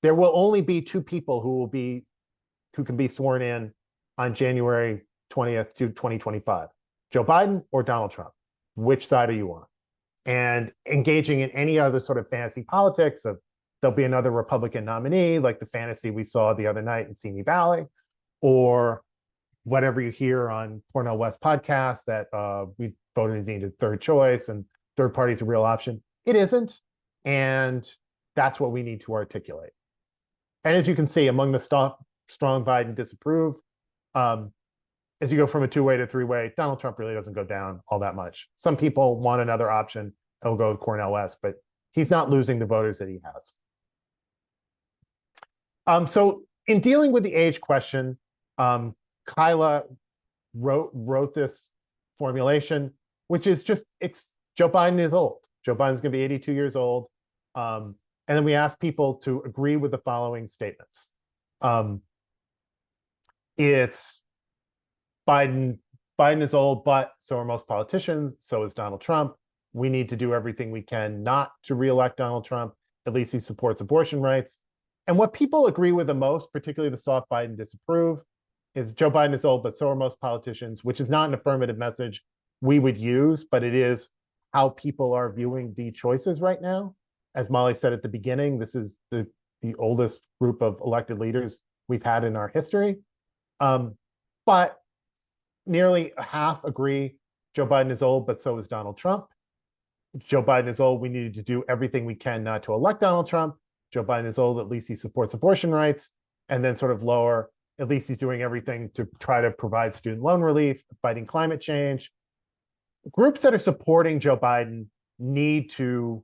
there will only be two people who can be sworn in on January 20th, 2025, Joe Biden or Donald Trump. Which side are you on? And engaging in any other sort of fantasy politics of there'll be another Republican nominee, like the fantasy we saw the other night in Simi Valley, or whatever you hear on Cornel West podcast that we voted as needed third choice and third party is a real option. It isn't. And that's what we need to articulate. And as you can see, among the strong Biden disapprove, as you go from a two-way to three-way, Donald Trump really doesn't go down all that much. Some people want another option and will go with Cornel West, but he's not losing the voters that he has. So in dealing with the age question, Kyla wrote this formulation, which is just, Joe Biden is old. Joe Biden's going to be 82 years old. And then we asked people to agree with the following statements. It's Biden is old, but so are most politicians. So is Donald Trump. We need to do everything we can not to reelect Donald Trump. At least he supports abortion rights. And what people agree with the most, particularly the soft Biden disapprove, is Joe Biden is old, but so are most politicians, which is not an affirmative message we would use, but it is how people are viewing the choices right now. As Molly said at the beginning, this is the oldest group of elected leaders we've had in our history. But nearly half agree Joe Biden is old, but so is Donald Trump. Joe Biden is old, we need to do everything we can not to elect Donald Trump. Joe Biden is old, at least he supports abortion rights. And then sort of lower, at least he's doing everything to try to provide student loan relief, fighting climate change. Groups that are supporting Joe Biden need to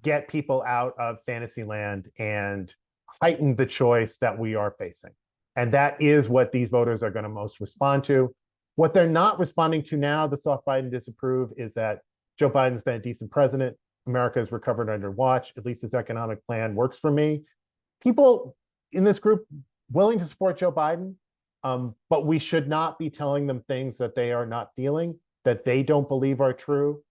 get people out of fantasy land and heighten the choice that we are facing. And that is what these voters are going to most respond to. What they're not responding to now, the soft Biden disapprove, is that Joe Biden's been a decent president. America is recovered under watch. At least his economic plan works for me. People in this group willing to support Joe Biden, but we should not be telling them things that they are not feeling, that they don't believe are true.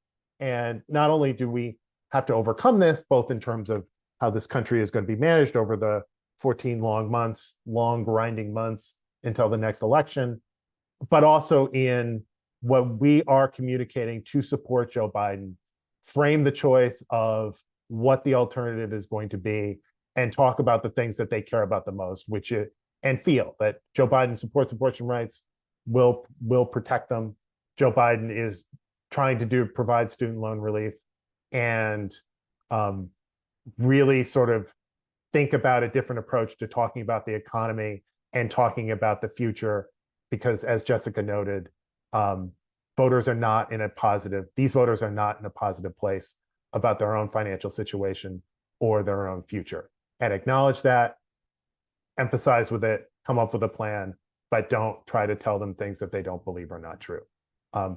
And not only do we have to overcome this, both in terms of how this country is going to be managed over the 14 long grinding months until the next election, but also in what we are communicating to support Joe Biden, frame the choice of what the alternative is going to be, and talk about the things that they care about the most, which is, and feel that Joe Biden supports abortion rights, will protect them. Joe Biden is trying to provide student loan relief, and really sort of think about a different approach to talking about the economy and talking about the future, because as Jessica noted, voters are not in a positive, these voters are not in a positive place about their own financial situation or their own future. And acknowledge that, emphasize with it, come up with a plan, but don't try to tell them things that they don't believe are not true.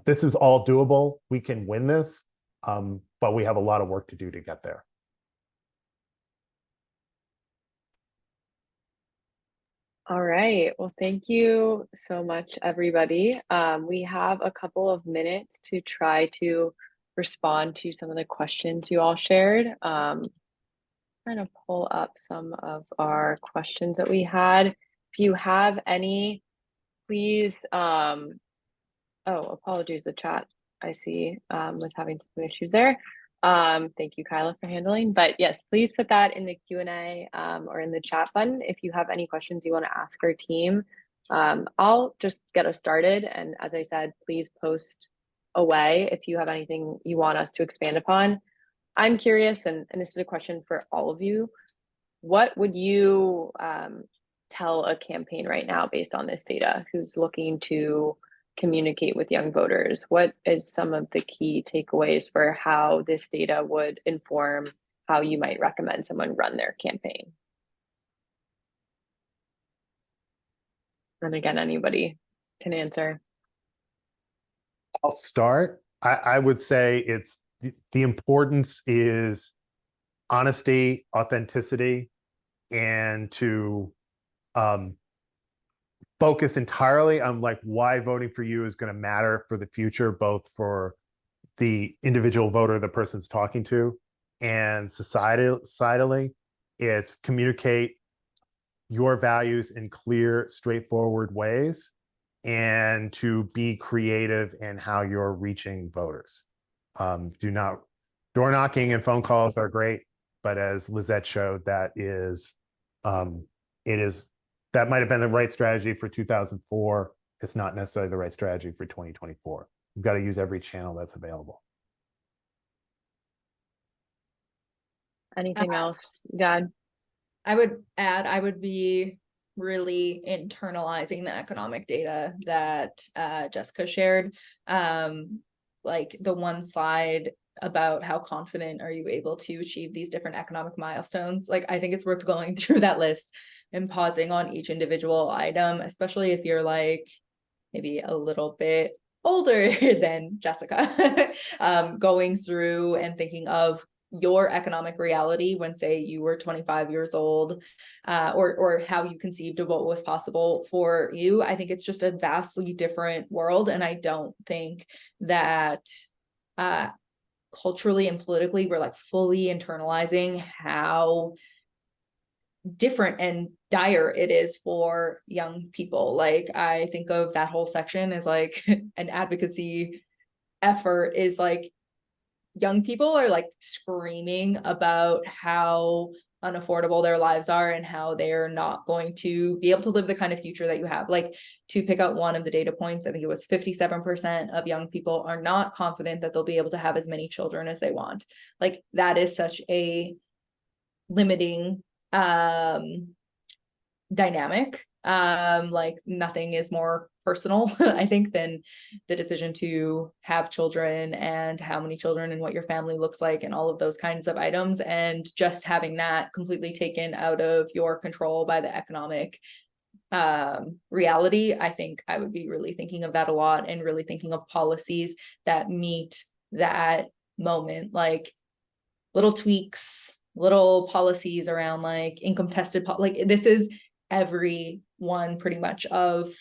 This is all doable. We can win this, but we have a lot of work to do to get there. All right. Well, thank you so much, everybody. We have a couple of minutes to try to respond to some of the questions you all shared. Trying to pull up some of our questions that we had. If you have any, please, oh, apologies, the chat I see was having some issues there. Thank you, Kyla, for handling. But yes, please put that in the Q&A or in the chat button if you have any questions you want to ask our team. I'll just get us started. And as I said, please post away if you have anything you want us to expand upon. I'm curious, and this is a question for all of you, what would you tell a campaign right now based on this data who's looking to communicate with young voters? What is some of the key takeaways for how this data would inform how you might recommend someone run their campaign? And again, anybody can answer. I'll start. I would say it's the importance is honesty, authenticity, and to focus entirely on like why voting for you is going to matter for the future, both for the individual voter the person's talking to and societally. It's communicate your values in clear, straightforward ways, and to be creative in how you're reaching voters. Door knocking and phone calls are great, but as Lizette showed, that might have been the right strategy for 2004. It's not necessarily the right strategy for 2024. You've got to use every channel that's available. Anything else, God? I would add, I would be really internalizing the economic data that Jessica shared. Like the one slide about how confident are you able to achieve these different economic milestones. Like, I think it's worth going through that list and pausing on each individual item, especially if you're like maybe a little bit older than Jessica, going through and thinking of your economic reality when, say, you were 25 years old, or how you conceived of what was possible for you. I think it's just a vastly different world. And I don't think that culturally and politically we're like fully internalizing how different and dire it is for young people. Like, I think of that whole section as like an advocacy effort, is like young people are like screaming about how unaffordable their lives are and how they're not going to be able to live the kind of future that you have. Like, to pick out one of the data points, I think it was 57% of young people are not confident that they'll be able to have as many children as they want. Like, that is such a limiting dynamic. Like, nothing is more personal, I think, than the decision to have children and how many children and what your family looks like and all of those kinds of items. And just having that completely taken out of your control by the economic reality, I think I would be really thinking of that a lot, and really thinking of policies that meet that moment. Like, little tweaks, little policies around like income tested, like this is everyone pretty much of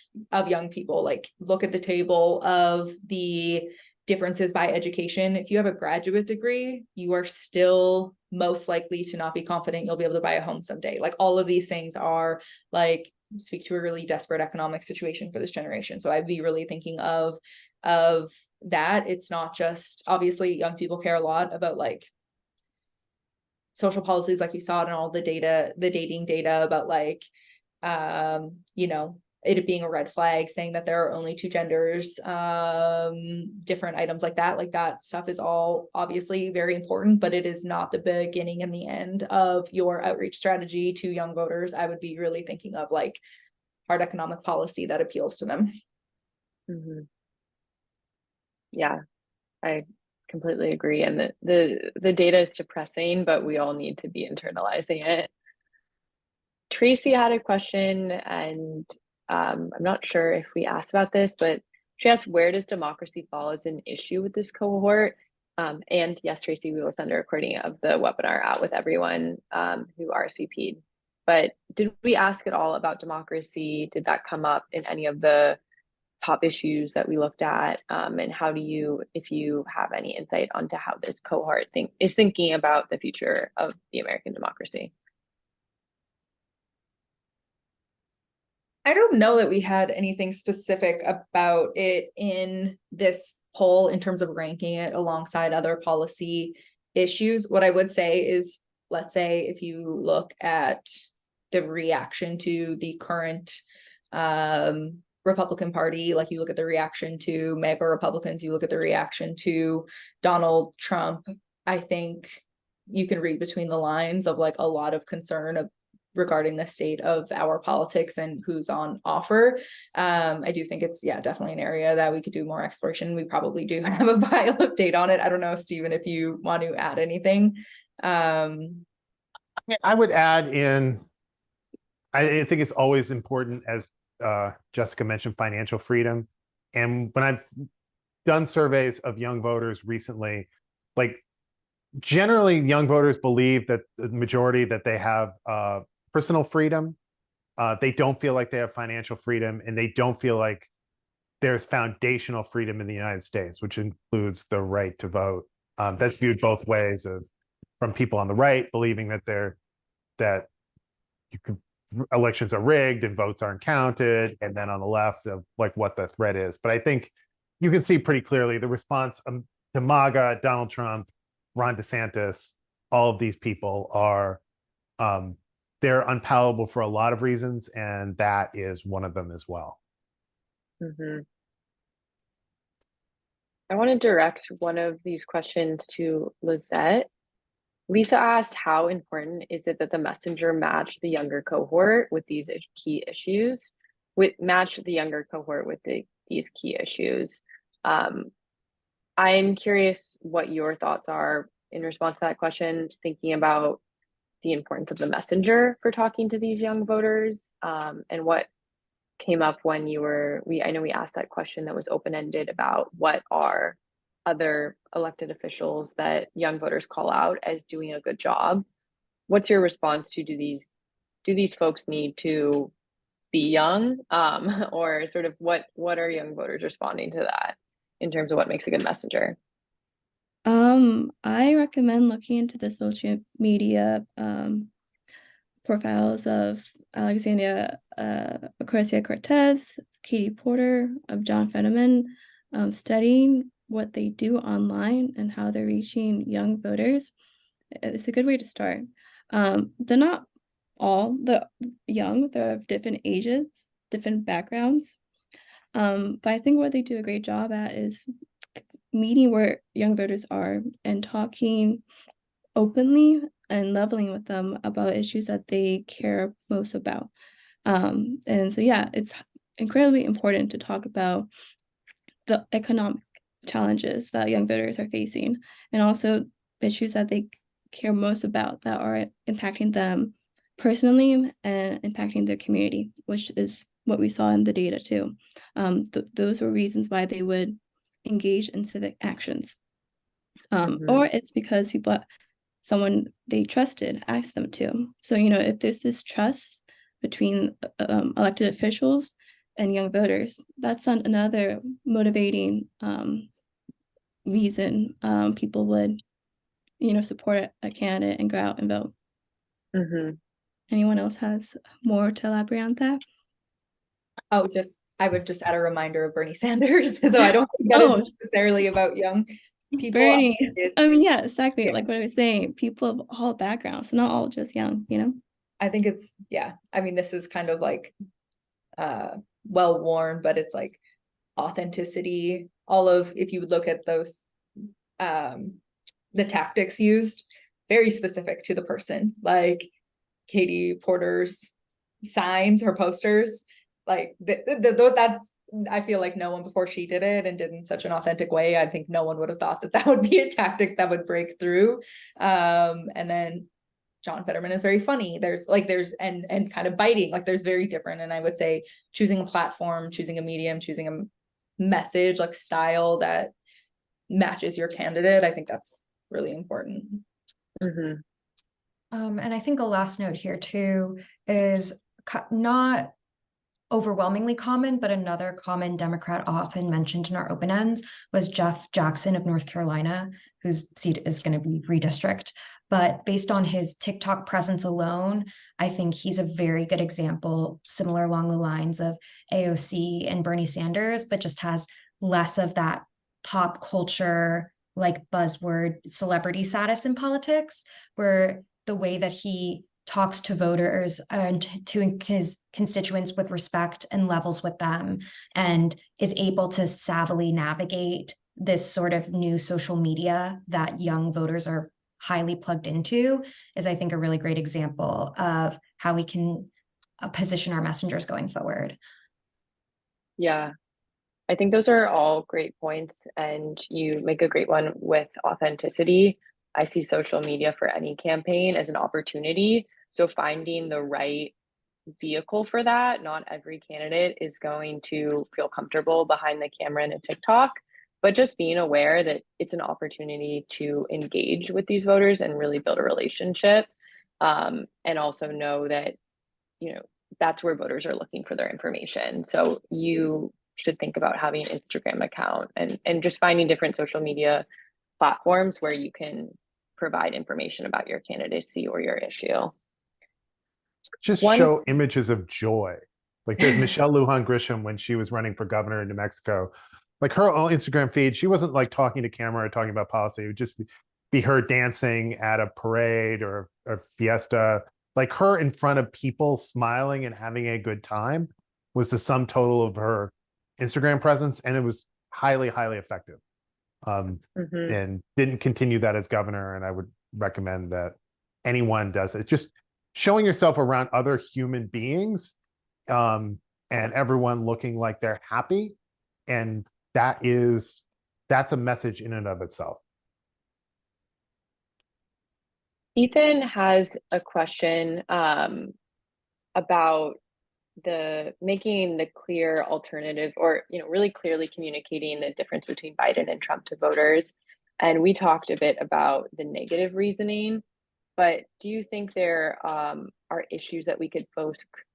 young people. Like look at the table of the differences by education. If you have a graduate degree, you are still most likely to not be confident you'll be able to buy a home someday. Like all of these things are like speak to a really desperate economic situation for this generation. So I'd be really thinking of that. It's not just, obviously young people care a lot about like social policies, like you saw in all the data, the dating data about like you know, it being a red flag, saying that there are only two genders, different items like that stuff is all obviously very important, but it is not the beginning and the end of your outreach strategy to young voters. I would be really thinking of like hard economic policy that appeals to them. Mm-hmm. Yeah, I completely agree. And the data is depressing, but we all need to be internalizing it. Tracy had a question, and I'm not sure if we asked about this, but she asked, where does democracy fall as an issue with this cohort? And yes, Tracy, we will send a recording of the webinar out with everyone who RSVP'd. But did we ask at all about democracy? Did that come up in any of the top issues that we looked at? And how do you, if you have any insight onto how this cohort is thinking about the future of the American democracy? I don't know that we had anything specific about it in this poll in terms of ranking it alongside other policy issues. What I would say is, let's say if you look at the reaction to the current Republican Party, like you look at the reaction to MAGA Republicans, you look at the reaction to Donald Trump, I think you can read between the lines of like a lot of concern regarding the state of our politics and who's on offer. I do think it's, yeah, definitely an area that we could do more exploration. We probably do have a bio update on it. I don't know, Stephen, if you want to add anything. I would add in, I think it's always important, as Jessica mentioned, financial freedom. And when I've done surveys of young voters recently, like generally young voters believe that the majority that they have personal freedom. They don't feel like they have financial freedom, and they don't feel like there's foundational freedom in the United States, which includes the right to vote. That's viewed both ways, from people on the right believing that elections are rigged and votes aren't counted, and then on the left of like what the threat is. But I think you can see pretty clearly the response to MAGA, Donald Trump, Ron DeSantis. All of these people are they're unpalatable for a lot of reasons, and that is one of them as well. Mm-hmm. I want to direct one of these questions to Lizette. Lisa asked, how important is it that the messenger match the younger cohort with these key issues? Match the younger cohort with these key issues. I'm curious what your thoughts are in response to that question, thinking about the importance of the messenger for talking to these young voters, and what came up when I know we asked that question that was open-ended about what are other elected officials that young voters call out as doing a good job. What's your response to, do these folks need to be young, or sort of what are young voters responding to that in terms of what makes a good messenger? I recommend looking into the social media profiles of Alexandria Ocasio-Cortez, Katie Porter, of John Fetterman, studying what they do online and how they're reaching young voters. It's a good way to start. They're not all the young, they're of different ages, different backgrounds. But I think what they do a great job at is meeting where young voters are and talking openly and leveling with them about issues that they care most about. And so, yeah, it's incredibly important to talk about the economic challenges that young voters are facing, and also issues that they care most about that are impacting them personally and impacting their community, which is what we saw in the data too. Those were reasons why they would engage in civic actions. Or it's because people someone they trusted asked them to. So, if there's this trust between elected officials and young voters, that's another motivating reason people would, support a candidate and go out and vote. Mm-hmm. Anyone else has more to elaborate on that? Oh, I would just add a reminder of Bernie Sanders. So I don't think that is necessarily about young people. Bernie. Yeah, exactly. Yeah. Like what I was saying, people of all backgrounds, not all just young, I think it's, I mean, this is kind of like well worn, but it's like authenticity. If you would look at those, the tactics used, very specific to the person, like Katie Porter's signs, her posters, like that's, I feel like no one before she did it and did in such an authentic way. I think no one would have thought that would be a tactic that would break through. And then John Fetterman is very funny. There's and kind of biting, like there's very different. And I would say choosing a platform, choosing a medium, choosing a message, like style that matches your candidate. I think that's really important. Mm-hmm. And I think a last note here too is not overwhelmingly common, but another common Democrat often mentioned in our open ends was Jeff Jackson of North Carolina, whose seat is going to be redistrict. But based on his TikTok presence alone, I think he's a very good example, similar along the lines of AOC and Bernie Sanders, but just has less of that pop culture, like buzzword celebrity status in politics, where the way that he talks to voters and to his constituents with respect and levels with them, and is able to savvily navigate this sort of new social media that young voters are highly plugged into, is I think a really great example of how we can position our messengers going forward. Yeah, I think those are all great points, and you make a great one with authenticity. I see social media for any campaign as an opportunity. So finding the right vehicle for that, not every candidate is going to feel comfortable behind the camera in a TikTok, but just being aware that it's an opportunity to engage with these voters and really build a relationship. And also know that, that's where voters are looking for their information. So you should think about having an Instagram account and just finding different social media platforms where you can provide information about your candidacy or your issue. Just show images of joy. Like there's Michelle Lujan Grisham when she was running for governor in New Mexico. Like her own Instagram feed, she wasn't like talking to camera or talking about policy. It would just be her dancing at a parade or a fiesta. Like her in front of people smiling and having a good time was the sum total of her Instagram presence. And it was highly, highly effective. And didn't continue that as governor. And I would recommend that anyone does it. Just showing yourself around other human beings and everyone looking like they're happy. And that's a message in and of itself. Ethan has a question about making the clear alternative, or really clearly communicating the difference between Biden and Trump to voters. And we talked a bit about the negative reasoning, but do you think there are issues that we could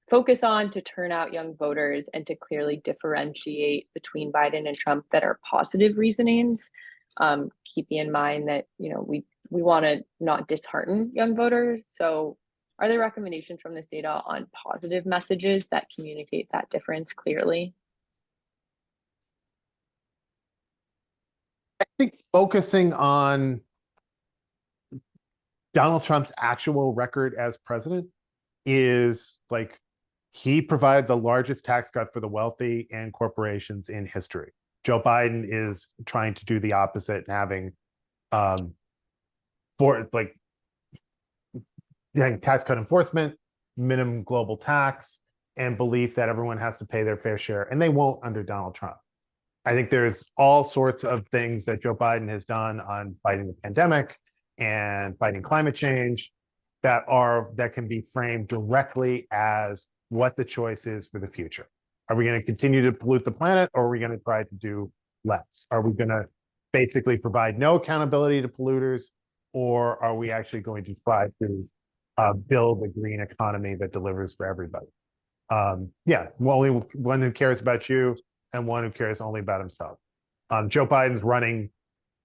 focus on to turn out young voters and to clearly differentiate between Biden and Trump that are positive reasonings? Keeping in mind that we want to not dishearten young voters. So are there recommendations from this data on positive messages that communicate that difference clearly? I think focusing on Donald Trump's actual record as president is like, he provided the largest tax cut for the wealthy and corporations in history. Joe Biden is trying to do the opposite and having tax cut enforcement, minimum global tax, and belief that everyone has to pay their fair share, and they won't under Donald Trump. I think there's all sorts of things that Joe Biden has done on fighting the pandemic and fighting climate change that can be framed directly as what the choice is for the future. Are we going to continue to pollute the planet, or are we going to try to do less? Are we going to basically provide no accountability to polluters, or are we actually going to try to build a green economy that delivers for everybody? Yeah, only one who cares about you and one who cares only about himself. Joe Biden's running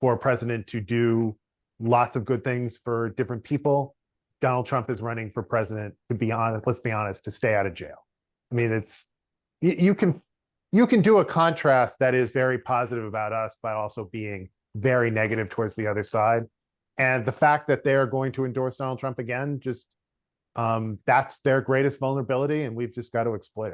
for president to do lots of good things for different people. Donald Trump is running for president, to be honest, let's be honest, to stay out of jail. I mean, it's you can do a contrast that is very positive about us, but also being very negative towards the other side. And the fact that they're going to endorse Donald Trump again, just that's their greatest vulnerability, and we've just got to exploit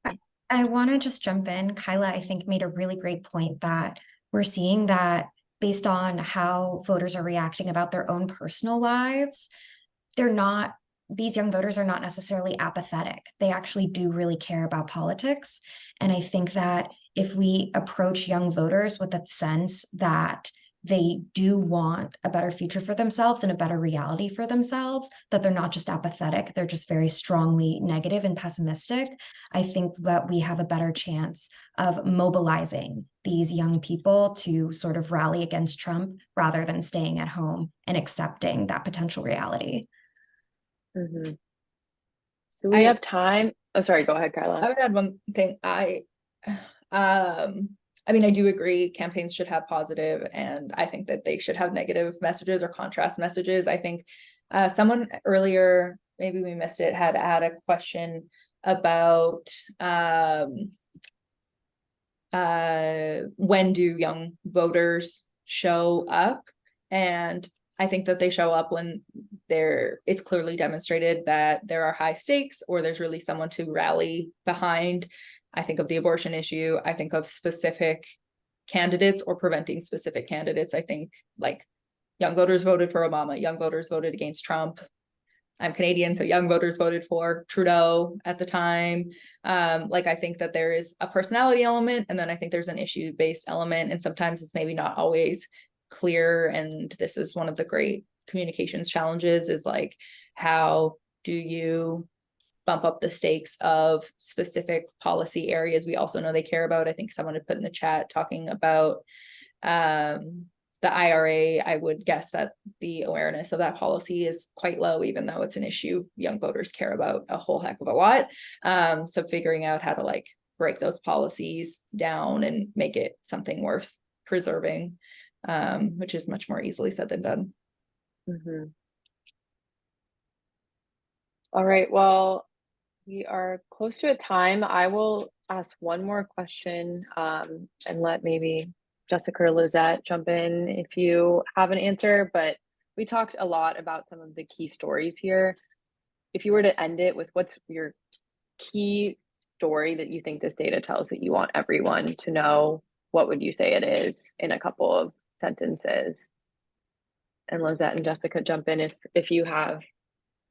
it. I want to just jump in. Kyla, I think, made a really great point that we're seeing that based on how voters are reacting about their own personal lives, these young voters are not necessarily apathetic. They actually do really care about politics. And I think that if we approach young voters with a sense that they do want a better future for themselves and a better reality for themselves, that they're not just apathetic, they're just very strongly negative and pessimistic, I think that we have a better chance of mobilizing these young people to sort of rally against Trump rather than staying at home and accepting that potential reality. Mm-hmm. So we have time. Oh, sorry, go ahead, Kyla. I would add one thing. I mean, I do agree campaigns should have positive, and I think that they should have negative messages or contrast messages. I think someone earlier, maybe we missed it, had a question about when do young voters show up? And I think that they show up when it's clearly demonstrated that there are high stakes or there's really someone to rally behind. I think of the abortion issue. I think of specific candidates or preventing specific candidates. I think like young voters voted for Obama, young voters voted against Trump. I'm Canadian, so young voters voted for Trudeau at the time. Like I think that there is a personality element, and then I think there's an issue-based element, and sometimes it's maybe not always clear. And this is one of the great communications challenges, is like, how do you bump up the stakes of specific policy areas we also know they care about? I think someone had put in the chat talking about the IRA. I would guess that the awareness of that policy is quite low, even though it's an issue young voters care about a whole heck of a lot. So figuring out how to like break those policies down and make it something worth preserving, which is much more easily said than done. Mm-hmm. All right, well, we are close to a time. I will ask one more question and let maybe Jessica or Lizette jump in if you have an answer, but we talked a lot about some of the key stories here. If you were to end it with what's your key story that you think this data tells that you want everyone to know, what would you say it is in a couple of sentences? And Lizette and Jessica, jump in if you have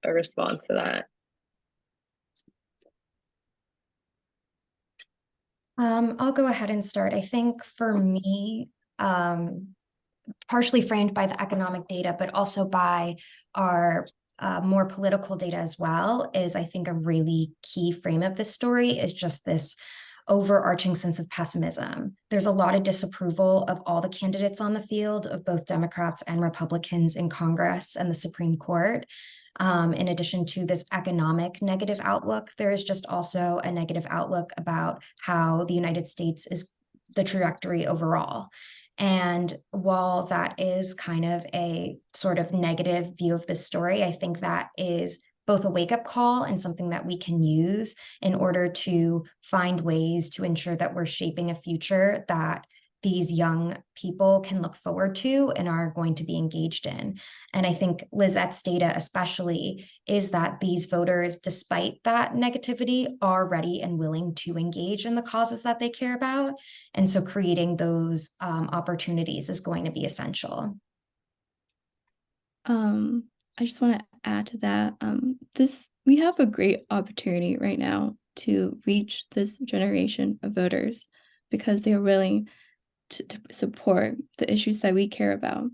a response to that. I'll go ahead and start. I think for me, partially framed by the economic data, but also by our more political data as well, is I think a really key frame of this story is just this overarching sense of pessimism. There's a lot of disapproval of all the candidates on the field, of both Democrats and Republicans in Congress and the Supreme Court. In addition to this economic negative outlook, there is just also a negative outlook about how the United States is the trajectory overall. And while that is kind of a sort of negative view of the story, I think that is both a wake-up call and something that we can use in order to find ways to ensure that we're shaping a future that these young people can look forward to and are going to be engaged in. And I think Lizette's data especially is that these voters, despite that negativity, are ready and willing to engage in the causes that they care about. And so creating those opportunities is going to be essential. I just want to add to that. We have a great opportunity right now to reach this generation of voters because they are willing to support the issues that we care about.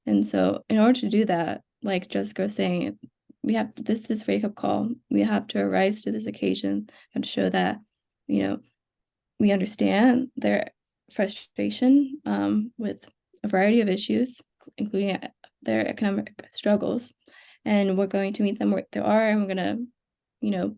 And so in order to do that, like Jessica was saying, we have this wake-up call. We have to arise to this occasion and show that, we understand their frustration with a variety of issues, including their economic struggles. And we're going to meet them where they are, and we're going to,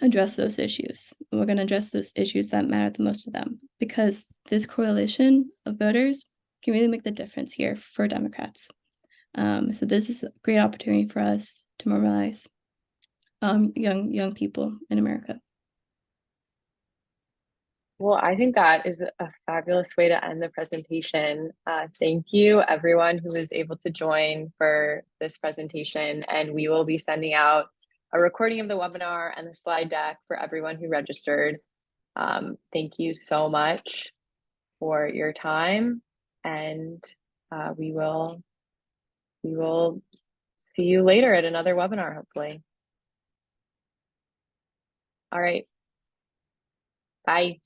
address those issues. We're going to address those issues that matter the most to them, because this coalition of voters can really make the difference here for Democrats. So this is a great opportunity for us to mobilize young people in America. Well, I think that is a fabulous way to end the presentation. Thank you, everyone who was able to join for this presentation, and we will be sending out a recording of the webinar and the slide deck for everyone who registered. Thank you so much for your time, and we will see you later at another webinar, hopefully. All right. Bye.